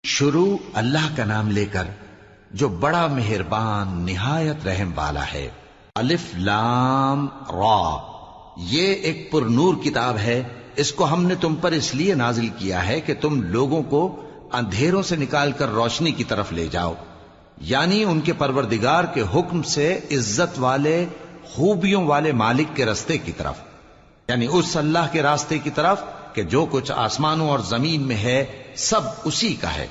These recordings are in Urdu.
شروع اللہ کا نام لے کر جو بڑا مہربان نہایت رحم والا ہے۔ الف لام را، یہ ایک پر نور کتاب ہے، اس کو ہم نے تم پر اس لیے نازل کیا ہے کہ تم لوگوں کو اندھیروں سے نکال کر روشنی کی طرف لے جاؤ، یعنی ان کے پروردگار کے حکم سے عزت والے خوبیوں والے مالک کے راستے کی طرف، یعنی اس اللہ کے راستے کی طرف کہ جو کچھ آسمانوں اور زمین میں ہے سب اسی کا ہے۔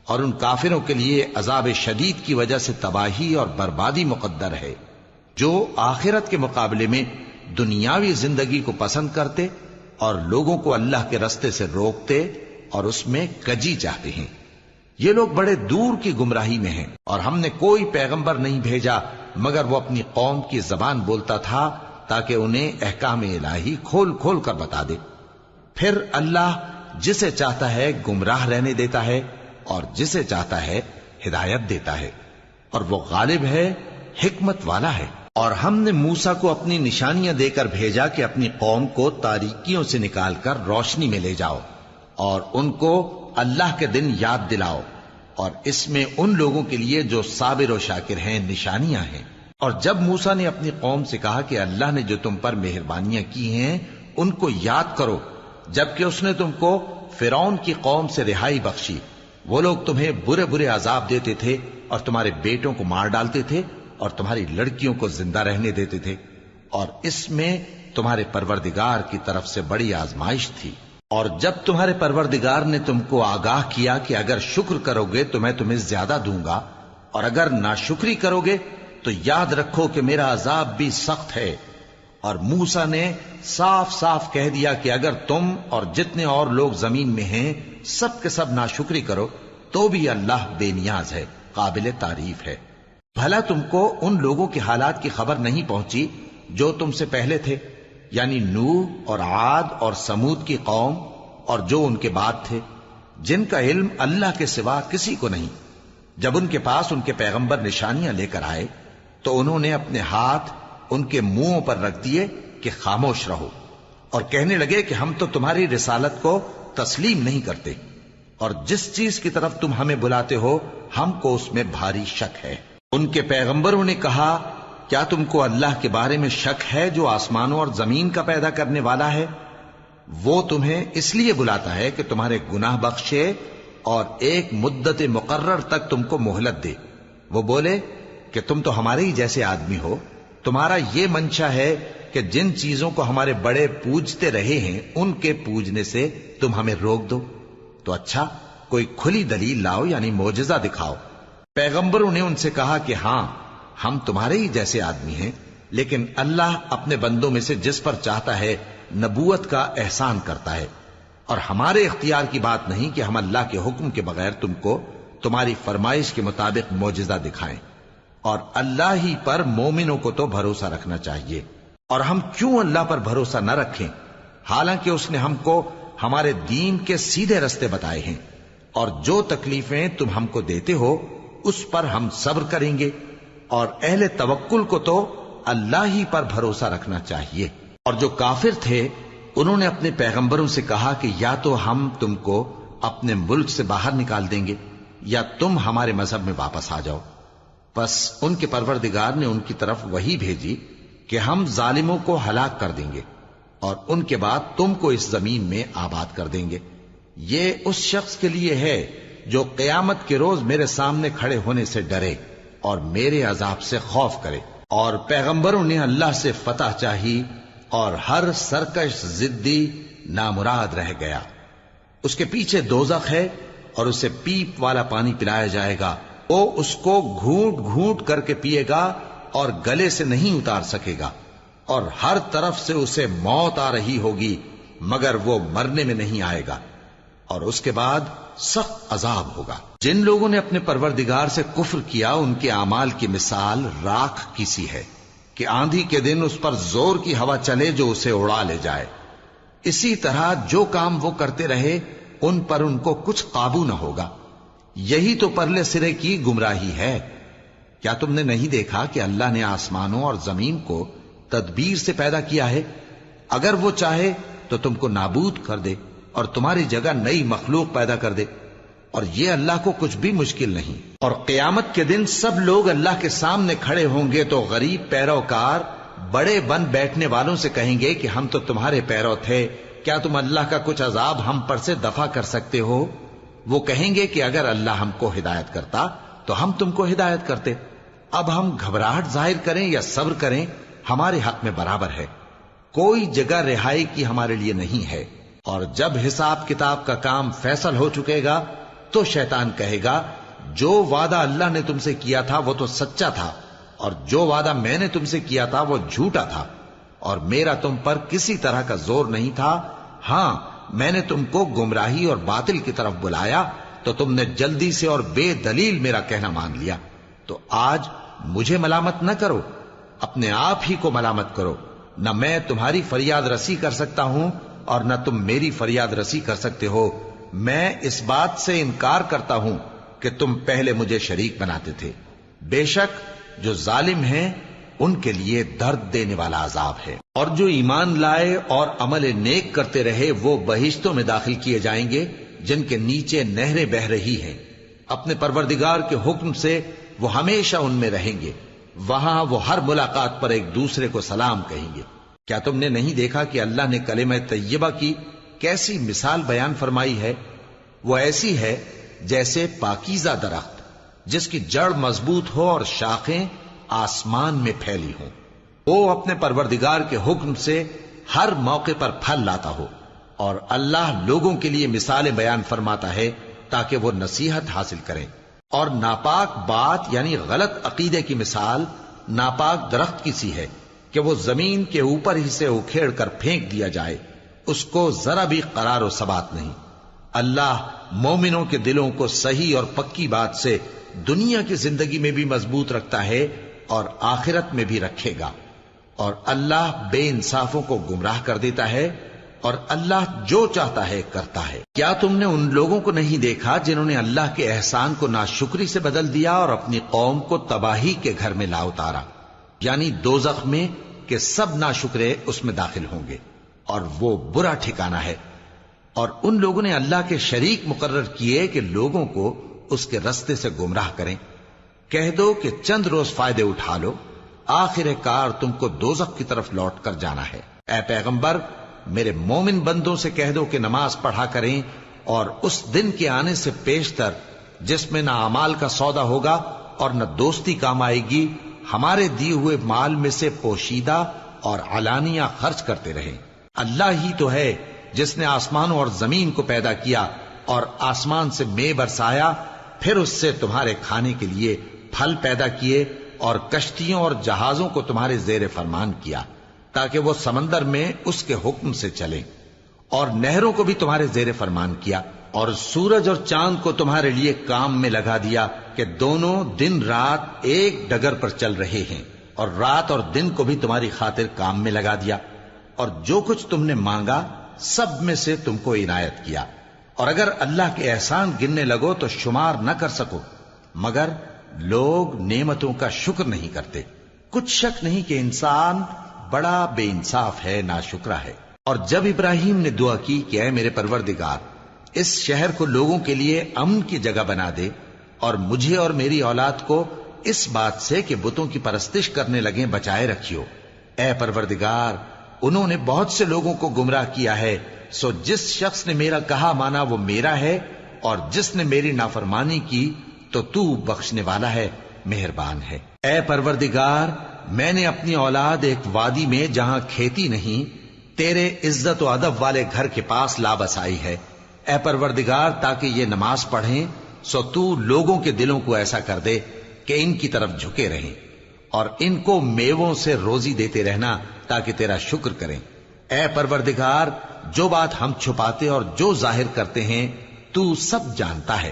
اور ان کافروں کے لیے عذاب شدید کی وجہ سے تباہی اور بربادی مقدر ہے، جو آخرت کے مقابلے میں دنیاوی زندگی کو پسند کرتے اور لوگوں کو اللہ کے راستے سے روکتے اور اس میں کجی چاہتے ہیں۔ یہ لوگ بڑے دور کی گمراہی میں ہیں، اور ہم نے کوئی پیغمبر نہیں بھیجا مگر وہ اپنی قوم کی زبان بولتا تھا تاکہ انہیں احکام الہی کھول کھول کر بتا دے۔ پھر اللہ جسے چاہتا ہے گمراہ رہنے دیتا ہے اور جسے چاہتا ہے ہدایت دیتا ہے، اور وہ غالب ہے، حکمت والا ہے۔ اور ہم نے موسیٰ کو اپنی نشانیاں دے کر بھیجا کہ اپنی قوم کو تاریکیوں سے نکال کر روشنی میں لے جاؤ اور ان کو اللہ کے دن یاد دلاؤ، اور اس میں ان لوگوں کے لیے جو صابر و شاکر ہیں نشانیاں ہیں۔ اور جب موسیٰ نے اپنی قوم سے کہا کہ اللہ نے جو تم پر مہربانیاں کی ہیں ان کو یاد کرو، جبکہ اس نے تم کو فرعون کی قوم سے رہائی بخشی، وہ لوگ تمہیں برے برے عذاب دیتے تھے اور تمہارے بیٹوں کو مار ڈالتے تھے اور تمہاری لڑکیوں کو زندہ رہنے دیتے تھے، اور اس میں تمہارے پروردگار کی طرف سے بڑی آزمائش تھی۔ اور جب تمہارے پروردگار نے تم کو آگاہ کیا کہ اگر شکر کرو گے تو میں تمہیں زیادہ دوں گا، اور اگر ناشکری کرو گے تو یاد رکھو کہ میرا عذاب بھی سخت ہے۔ اور موسیٰ نے صاف صاف کہہ دیا کہ اگر تم اور جتنے اور لوگ زمین میں ہیں سب کے سب ناشکری کرو تو بھی اللہ بے نیاز ہے، قابل تعریف ہے۔ بھلا تم کو ان لوگوں کے حالات کی خبر نہیں پہنچی جو تم سے پہلے تھے، یعنی نوح اور عاد اور سمود کی قوم اور جو ان کے بعد تھے، جن کا علم اللہ کے سوا کسی کو نہیں۔ جب ان کے پاس ان کے پیغمبر نشانیاں لے کر آئے تو انہوں نے اپنے ہاتھ ان کے منہوں پر رکھ دیے کہ خاموش رہو، اور کہنے لگے کہ ہم تو تمہاری رسالت کو تسلیم نہیں کرتے، اور جس چیز کی طرف تم ہمیں بلاتے ہو ہم کو اس میں بھاری شک ہے۔ ان کے پیغمبروں نے کہا، کیا تم کو اللہ کے بارے میں شک ہے جو آسمانوں اور زمین کا پیدا کرنے والا ہے؟ وہ تمہیں اس لیے بلاتا ہے کہ تمہارے گناہ بخشے اور ایک مدت مقرر تک تم کو مہلت دے۔ وہ بولے کہ تم تو ہمارے ہی جیسے آدمی ہو، تمہارا یہ منشا ہے کہ جن چیزوں کو ہمارے بڑے پوجتے رہے ہیں ان کے پوجنے سے تم ہمیں روک دو، تو اچھا کوئی کھلی دلیل لاؤ، یعنی معجزہ دکھاؤ۔ پیغمبروں نے ان سے کہا کہ ہاں ہم تمہارے ہی جیسے آدمی ہیں، لیکن اللہ اپنے بندوں میں سے جس پر چاہتا ہے نبوت کا احسان کرتا ہے، اور ہمارے اختیار کی بات نہیں کہ ہم اللہ کے حکم کے بغیر تم کو تمہاری فرمائش کے مطابق معجزہ دکھائیں، اور اللہ ہی پر مومنوں کو تو بھروسہ رکھنا چاہیے۔ اور ہم کیوں اللہ پر بھروسہ نہ رکھیں حالانکہ اس نے ہم کو ہمارے دین کے سیدھے رستے بتائے ہیں، اور جو تکلیفیں تم ہم کو دیتے ہو اس پر ہم صبر کریں گے، اور اہل توکل کو تو اللہ ہی پر بھروسہ رکھنا چاہیے۔ اور جو کافر تھے انہوں نے اپنے پیغمبروں سے کہا کہ یا تو ہم تم کو اپنے ملک سے باہر نکال دیں گے یا تم ہمارے مذہب میں واپس آ جاؤ۔ پس ان کے پروردگار نے ان کی طرف وحی بھیجی کہ ہم ظالموں کو ہلاک کر دیں گے اور ان کے بعد تم کو اس زمین میں آباد کر دیں گے۔ یہ اس شخص کے لیے ہے جو قیامت کے روز میرے سامنے کھڑے ہونے سے ڈرے اور میرے عذاب سے خوف کرے۔ اور پیغمبروں نے اللہ سے فتح چاہی اور ہر سرکش ضدی نامراد رہ گیا۔ اس کے پیچھے دوزخ ہے اور اسے پیپ والا پانی پلایا جائے گا، وہ اس کو گھونٹ گھونٹ کر کے پیے گا اور گلے سے نہیں اتار سکے گا، اور ہر طرف سے اسے موت آ رہی ہوگی مگر وہ مرنے میں نہیں آئے گا، اور اس کے بعد سخت عذاب ہوگا۔ جن لوگوں نے اپنے پروردگار سے کفر کیا ان کے اعمال کی مثال راکھ کی سی ہے کہ آندھی کے دن اس پر زور کی ہوا چلے جو اسے اڑا لے جائے۔ اسی طرح جو کام وہ کرتے رہے ان پر ان کو کچھ قابو نہ ہوگا۔ یہی تو پرلے سرے کی گمراہی ہے۔ کیا تم نے نہیں دیکھا کہ اللہ نے آسمانوں اور زمین کو تدبیر سے پیدا کیا ہے؟ اگر وہ چاہے تو تم کو نابود کر دے اور تمہاری جگہ نئی مخلوق پیدا کر دے۔ اور یہ اللہ کو کچھ بھی مشکل نہیں۔ اور قیامت کے دن سب لوگ اللہ کے سامنے کھڑے ہوں گے تو غریب پیروکار بڑے بن بیٹھنے والوں سے کہیں گے کہ ہم تو تمہارے پیرو تھے، کیا تم اللہ کا کچھ عذاب ہم پر سے دفع کر سکتے ہو؟ وہ کہیں گے کہ اگر اللہ ہم کو ہدایت کرتا تو ہم تم کو ہدایت کرتے۔ اب ہم گھبراہٹ ظاہر کریں یا صبر کریں ہمارے حق میں برابر ہے، کوئی جگہ رہائی کی ہمارے لیے نہیں ہے۔ اور جب حساب کتاب کا کام فیصل ہو چکے گا تو شیطان کہے گا جو وعدہ اللہ نے تم سے کیا تھا وہ تو سچا تھا، اور جو وعدہ میں نے تم سے کیا تھا وہ جھوٹا تھا، اور میرا تم پر کسی طرح کا زور نہیں تھا۔ ہاں، میں نے تم کو گمراہی اور باطل کی طرف بلایا تو تم نے جلدی سے اور بے دلیل میرا کہنا مان لیا۔ تو آج مجھے ملامت نہ کرو، اپنے آپ ہی کو ملامت کرو۔ نہ میں تمہاری فریاد رسی کر سکتا ہوں اور نہ تم میری فریاد رسی کر سکتے ہو۔ میں اس بات سے انکار کرتا ہوں کہ تم پہلے مجھے شریک بناتے تھے۔ بے شک جو ظالم ہیں ان کے لیے درد دینے والا عذاب ہے۔ اور جو ایمان لائے اور عمل نیک کرتے رہے وہ بہشتوں میں داخل کیے جائیں گے جن کے نیچے نہریں بہہ رہی ہیں۔ اپنے پروردگار کے حکم سے وہ ہمیشہ ان میں رہیں گے، وہاں وہ ہر ملاقات پر ایک دوسرے کو سلام کہیں گے۔ کیا تم نے نہیں دیکھا کہ اللہ نے کلمہ طیبہ کی کیسی مثال بیان فرمائی ہے؟ وہ ایسی ہے جیسے پاکیزہ درخت جس کی جڑ مضبوط ہو اور شاخیں آسمان میں پھیلی ہوں۔ وہ اپنے پروردگار کے حکم سے ہر موقع پر پھل لاتا ہو، اور اللہ لوگوں کے لیے مثالیں بیان فرماتا ہے تاکہ وہ نصیحت حاصل کریں۔ اور ناپاک بات یعنی غلط عقیدے کی مثال ناپاک درخت کی سی ہے کہ وہ زمین کے اوپر ہی سے اکھیڑ کر پھینک دیا جائے، اس کو ذرا بھی قرار و ثبات نہیں۔ اللہ مومنوں کے دلوں کو صحیح اور پکی بات سے دنیا کی زندگی میں بھی مضبوط رکھتا ہے اور آخرت میں بھی رکھے گا۔ اور اللہ بے انصافوں کو گمراہ کر دیتا ہے، اور اللہ جو چاہتا ہے کرتا ہے۔ کیا تم نے ان لوگوں کو نہیں دیکھا جنہوں نے اللہ کے احسان کو ناشکری سے بدل دیا اور اپنی قوم کو تباہی کے گھر میں لا اتارا، یعنی دوزخ میں، کہ سب ناشکرے اس میں داخل ہوں گے اور وہ برا ٹھکانہ ہے۔ اور ان لوگوں نے اللہ کے شریک مقرر کیے کہ لوگوں کو اس کے رستے سے گمراہ کریں۔ کہہ دو کہ چند روز فائدے اٹھا لو، آخر کار تم کو دوزخ کی طرف لوٹ کر جانا ہے۔ اے پیغمبر، میرے مومن بندوں سے کہہ دو کہ نماز پڑھا کریں، اور اس دن کے آنے سے پیشتر جس میں نہ اعمال کا سودا ہوگا اور نہ دوستی کام آئے گی، ہمارے دیے ہوئے مال میں سے پوشیدہ اور علانیہ خرچ کرتے رہیں۔ اللہ ہی تو ہے جس نے آسمانوں اور زمین کو پیدا کیا اور آسمان سے مے برسایا، پھر اس سے تمہارے کھانے کے لیے پھل پیدا کیے اور کشتیوں اور جہازوں کو تمہارے زیر فرمان کیا تاکہ وہ سمندر میں اس کے حکم سے چلیں، اور نہروں کو بھی تمہارے زیر فرمان کیا، اور سورج اور چاند کو تمہارے لیے کام میں لگا دیا کہ دونوں دن رات ایک ڈگر پر چل رہے ہیں، اور رات اور دن کو بھی تمہاری خاطر کام میں لگا دیا، اور جو کچھ تم نے مانگا سب میں سے تم کو عنایت کیا۔ اور اگر اللہ کے احسان گننے لگو تو شمار نہ کر سکو، مگر لوگ نعمتوں کا شکر نہیں کرتے۔ کچھ شک نہیں کہ انسان بڑا بے انصاف ہے، ناشکرا ہے۔ اور جب ابراہیم نے دعا کی کہ اے میرے پروردگار، اس شہر کو لوگوں کے لیے امن کی جگہ بنا دے، اور مجھے اور میری اولاد کو اس بات سے کہ بتوں کی پرستش کرنے لگیں بچائے رکھیو۔ اے پروردگار، انہوں نے بہت سے لوگوں کو گمراہ کیا ہے، سو جس شخص نے میرا کہا مانا وہ میرا ہے، اور جس نے میری نافرمانی کی تو تو بخشنے والا ہے، مہربان ہے۔ اے پروردگار، میں نے اپنی اولاد ایک وادی میں جہاں کھیتی نہیں، تیرے عزت و ادب والے گھر کے پاس لا بسائی ہے۔ اے پروردگار، تاکہ یہ نماز پڑھیں، سو تو لوگوں کے دلوں کو ایسا کر دے کہ ان کی طرف جھکے رہیں، اور ان کو میووں سے روزی دیتے رہنا تاکہ تیرا شکر کریں۔ اے پروردگار، جو بات ہم چھپاتے اور جو ظاہر کرتے ہیں تو سب جانتا ہے،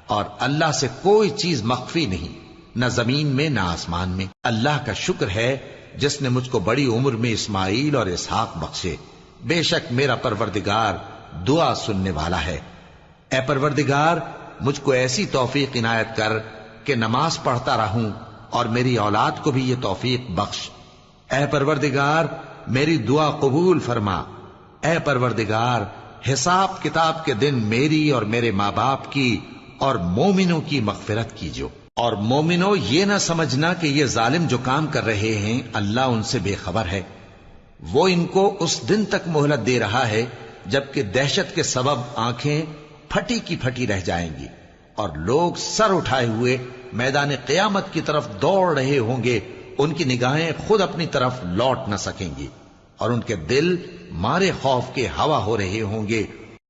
اور اللہ سے کوئی چیز مخفی نہیں، نہ زمین میں نہ آسمان میں۔ اللہ کا شکر ہے جس نے مجھ کو بڑی عمر میں اسماعیل اور اسحاق بخشے، بے شک میرا پروردگار دعا سننے والا ہے۔ اے پروردگار، مجھ کو ایسی توفیق عنایت کر کہ نماز پڑھتا رہوں، اور میری اولاد کو بھی یہ توفیق بخش۔ اے پروردگار، میری دعا قبول فرما۔ اے پروردگار، حساب کتاب کے دن میری اور میرے ماں باپ کی اور مومنوں کی مغفرت کیجو۔ اور مومنوں یہ نہ سمجھنا کہ یہ ظالم جو کام کر رہے ہیں اللہ ان سے بے خبر ہے، وہ ان کو اس دن تک مہلت دے رہا ہے جبکہ دہشت کے سبب آنکھیں پھٹی کی پھٹی رہ جائیں گی اور لوگ سر اٹھائے ہوئے میدان قیامت کی طرف دوڑ رہے ہوں گے، ان کی نگاہیں خود اپنی طرف لوٹ نہ سکیں گی اور ان کے دل مارے خوف کے ہوا ہو رہے ہوں گے۔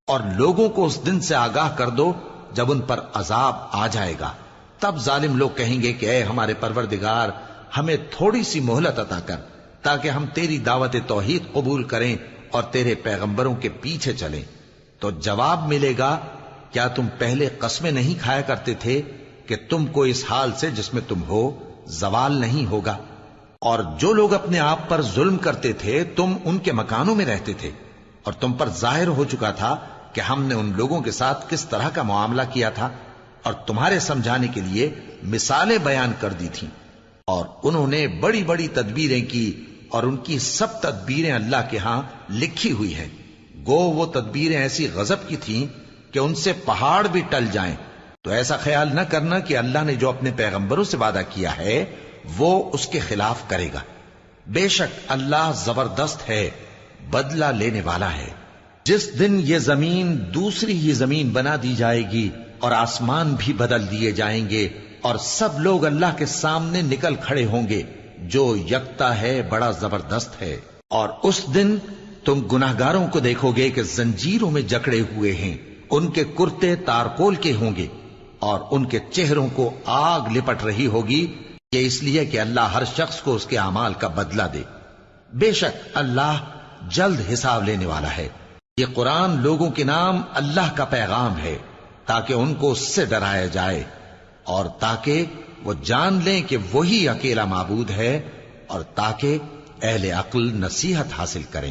اور لوگوں کو اس دن سے آگاہ کر دو جب ان پر عذاب آ جائے گا، تب ظالم لوگ کہیں گے کہ اے ہمارے پروردگار، ہمیں تھوڑی سی مہلت عطا کر تاکہ ہم تیری دعوت توحید قبول کریں اور تیرے پیغمبروں کے پیچھے چلیں۔ تو جواب ملے گا، کیا تم پہلے قسمیں نہیں کھایا کرتے تھے کہ تم کو اس حال سے جس میں تم ہو زوال نہیں ہوگا؟ اور جو لوگ اپنے آپ پر ظلم کرتے تھے تم ان کے مکانوں میں رہتے تھے، اور تم پر ظاہر ہو چکا تھا کہ ہم نے ان لوگوں کے ساتھ کس طرح کا معاملہ کیا تھا، اور تمہارے سمجھانے کے لیے مثالیں بیان کر دی تھیں، اور انہوں نے بڑی بڑی تدبیریں کی، اور ان کی سب تدبیریں اللہ کے ہاں لکھی ہوئی ہیں۔ گو وہ تدبیریں ایسی غضب کی تھیں کہ ان سے پہاڑ بھی ٹل جائیں۔ تو ایسا خیال نہ کرنا کہ اللہ نے جو اپنے پیغمبروں سے وعدہ کیا ہے وہ اس کے خلاف کرے گا۔ بے شک اللہ زبردست ہے، بدلہ لینے والا ہے۔ جس دن یہ زمین دوسری ہی زمین بنا دی جائے گی اور آسمان بھی بدل دیے جائیں گے اور سب لوگ اللہ کے سامنے نکل کھڑے ہوں گے، جو یکتا ہے بڑا زبردست ہے۔ اور اس دن تم گناہگاروں کو دیکھو گے کہ زنجیروں میں جکڑے ہوئے ہیں، ان کے کرتے تارکول کے ہوں گے اور ان کے چہروں کو آگ لپٹ رہی ہوگی، یہ اس لیے کہ اللہ ہر شخص کو اس کے اعمال کا بدلہ دے۔ بے شک اللہ جلد حساب لینے والا ہے۔ یہ قرآن لوگوں کے نام اللہ کا پیغام ہے تاکہ ان کو اس سے ڈرایا جائے اور تاکہ وہ جان لیں کہ وہی اکیلا معبود ہے، اور تاکہ اہل عقل نصیحت حاصل کریں۔